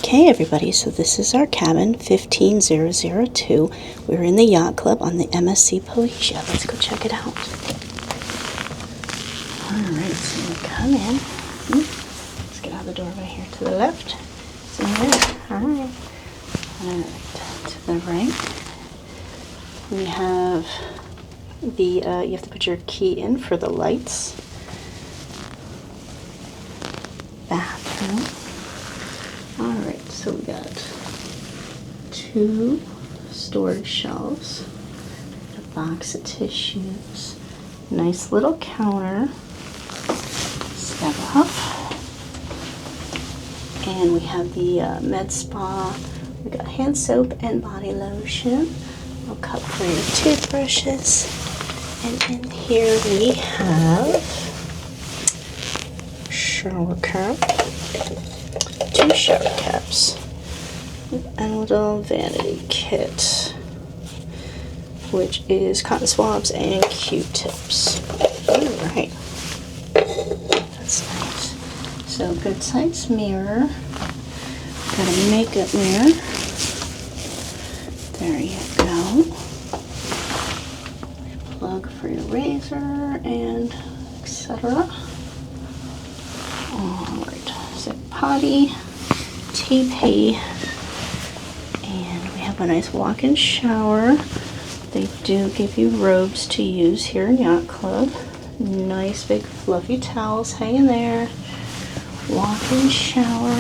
Okay, everybody, so this is our cabin, 15002. We're in the Yacht Club on the MSC Poesia. Let's go check it out. Alright, so we come in. Let's get out the doorway here to the left. So alright. To the right. We have the, you have to put your key in for the lights. Bathroom. Alright, so we got 2 storage shelves, a box of tissues, nice little counter, step up, and we have the med spa. We got hand soap and body lotion, a cup for your toothbrushes, and in here we have shower cap, 2 shower caps, and a little vanity kit, which is cotton swabs and Q-tips. Alright, that's nice. So good size mirror, got a makeup mirror, there you go, plug for your razor and etc. Alright, so potty, TP, and we have a nice walk-in shower. They do give you robes to use here in Yacht Club. Nice big fluffy towels hanging there. Walk-in shower,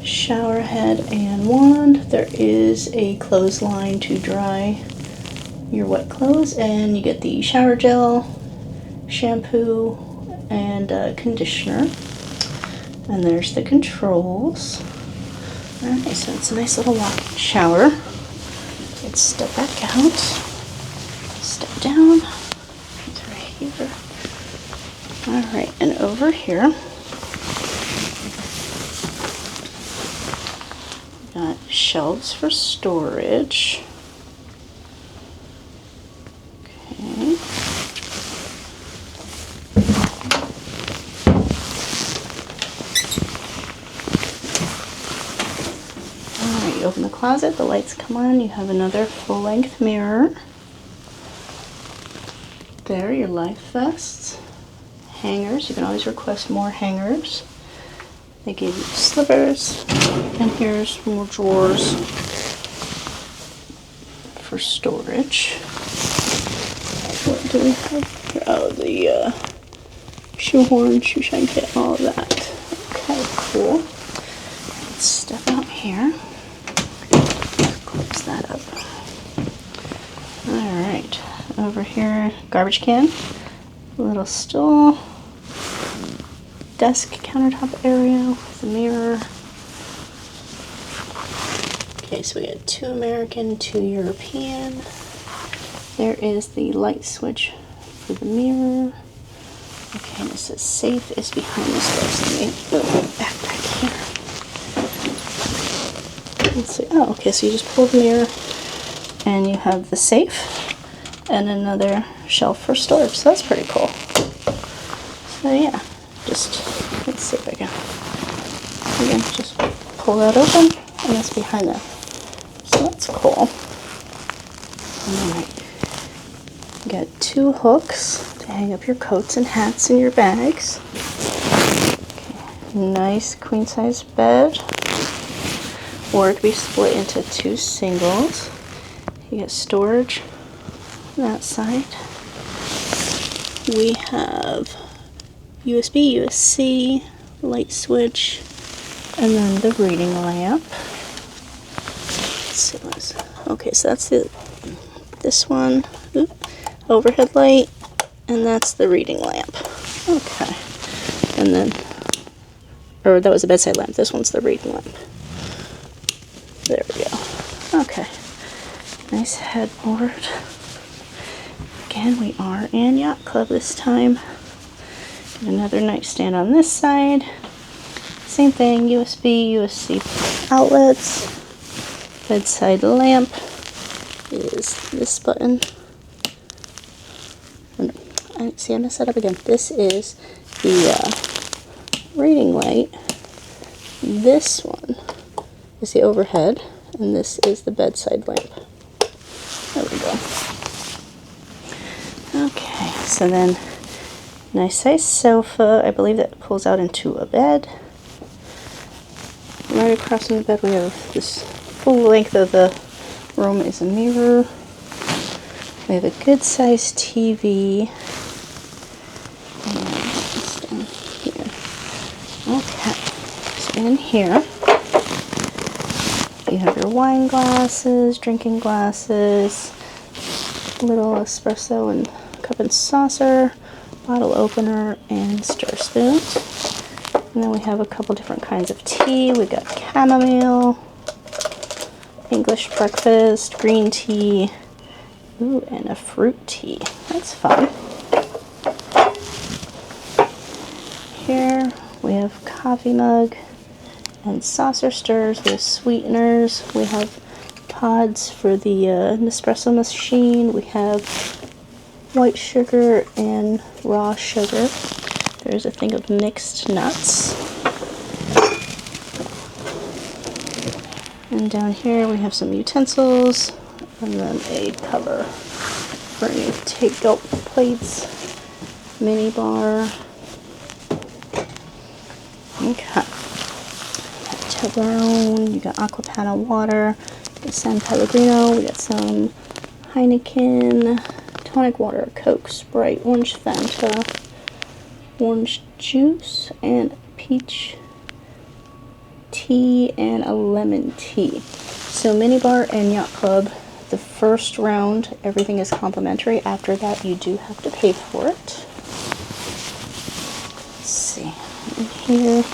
shower head and wand. There is a clothesline to dry your wet clothes, and you get the shower gel, shampoo, and conditioner. And there's the controls. Alright, so it's a nice little walk-in shower. Let's step back out, step down, it's right here. Alright, and over here, we got shelves for storage. Okay. Open the closet, the lights come on, you have another full-length mirror. There, your life vests. Hangers, you can always request more hangers. They give you slippers, and here's more drawers for storage. What do we have here? Oh, the shoehorn, shoe shine kit, all of that. Okay, cool. Let's step out here. Close that up. Alright, over here, garbage can, a little stool, desk countertop area with a mirror. Okay, so we got 2 American, 2 European. There is the light switch for the mirror. Okay, and it says safe is behind this door, so let me move my backpack here. Let's see. Oh, okay, so you just pull the mirror and you have the safe and another shelf for storage, so that's pretty cool. So yeah, just, let's see if I can, again, just pull that open and it's behind there. So that's cool. Alright, you got 2 hooks to hang up your coats and hats and your bags. Okay. Nice queen size bed. Or it could be split into 2 singles. You get storage on that side. We have USB, USB-C, light switch, and then the reading lamp. Let's see what's, okay, so that's this one, overhead light, and that's the reading lamp. Okay, and then, or that was a bedside lamp. This one's the reading lamp. There we go. Okay. Nice headboard. Again, we are in Yacht Club this time. Another nightstand on this side. Same thing, USB, USB outlets. Bedside lamp is this button. See, I messed that up again. This is the reading light. This one is the overhead, and this is the bedside lamp. There we go. Okay, so then nice size sofa. I believe that pulls out into a bed. Right across from the bed we have this full length of the room is a mirror. We have a good sized TV. And this down here. Okay, so in here you have your wine glasses, drinking glasses, little espresso and cup and saucer, bottle opener, and stir spoons. And then we have a couple different kinds of tea. We got chamomile, English breakfast, green tea, ooh, and a fruit tea. That's fun. Here we have coffee mug and saucer stirs. We have sweeteners. We have pods for the Nespresso machine. We have white sugar and raw sugar. There's a thing of mixed nuts. And down here we have some utensils and then a cover for any takeout plates, mini bar. Okay. Toblerone, you got Aqua Panna water, the San Pellegrino, we got some Heineken, tonic water, Coke, Sprite, orange Fanta, orange juice, and peach tea, and a lemon tea. So minibar and Yacht Club, the first round, everything is complimentary. After that, you do have to pay for it. Let's see. In here,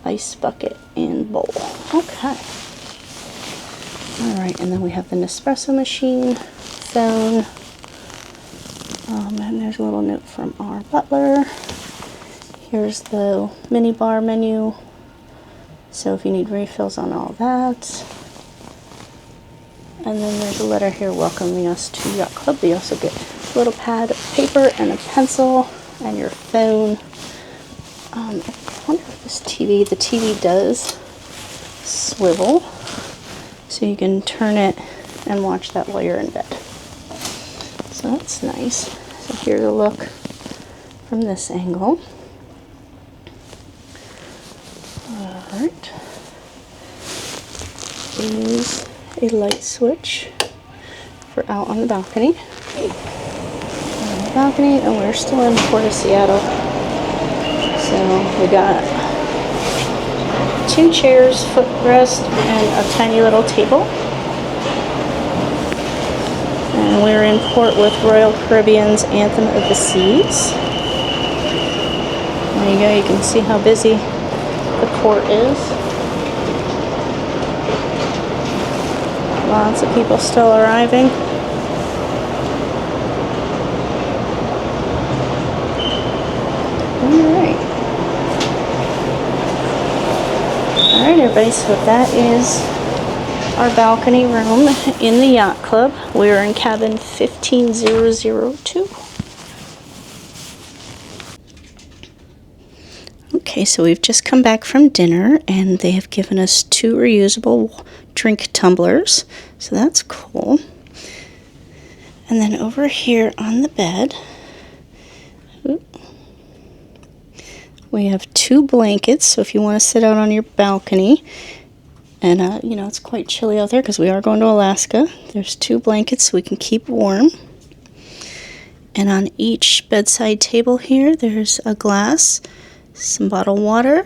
ice bucket and bowl. Okay. Alright, and then we have the Nespresso machine, phone, and there's a little note from our butler. Here's the mini bar menu, so if you need refills on all that. And then there's a letter here welcoming us to Yacht Club. We also get a little pad of paper and a pencil and your phone. I wonder if this TV, the TV does swivel, so you can turn it and watch that while you're in bed. So that's nice. So here's a look from this angle. Alright. Is a light switch for out on the balcony. And we're still in Port of Seattle. So we got 2 chairs, footrest, and a tiny little table. And we're in port with Royal Caribbean's Anthem of the Seas. There you go, you can see how busy the port is. Lots of people still arriving. Alright everybody, so that is our balcony room in the Yacht Club. We're in cabin 15002. Okay, so we've just come back from dinner and they have given us 2 reusable drink tumblers, so that's cool. And then over here on the bed, we have 2 blankets, so if you want to sit out on your balcony, and you know, it's quite chilly out there because we are going to Alaska, there's 2 blankets so we can keep warm. And on each bedside table here, there's a glass, some bottled water,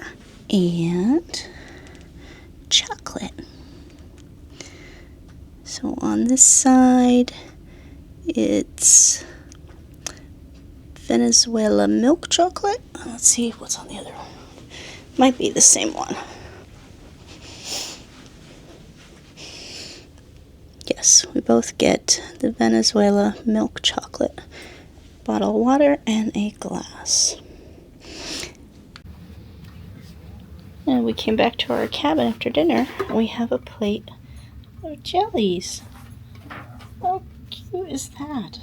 and chocolate. So on this side, it's Venezuela milk chocolate. Let's see what's on the other one. Might be the same one. Yes, we both get the Venezuela milk chocolate. Bottle of water and a glass. And we came back to our cabin after dinner. We have a plate of jellies. How cute is that?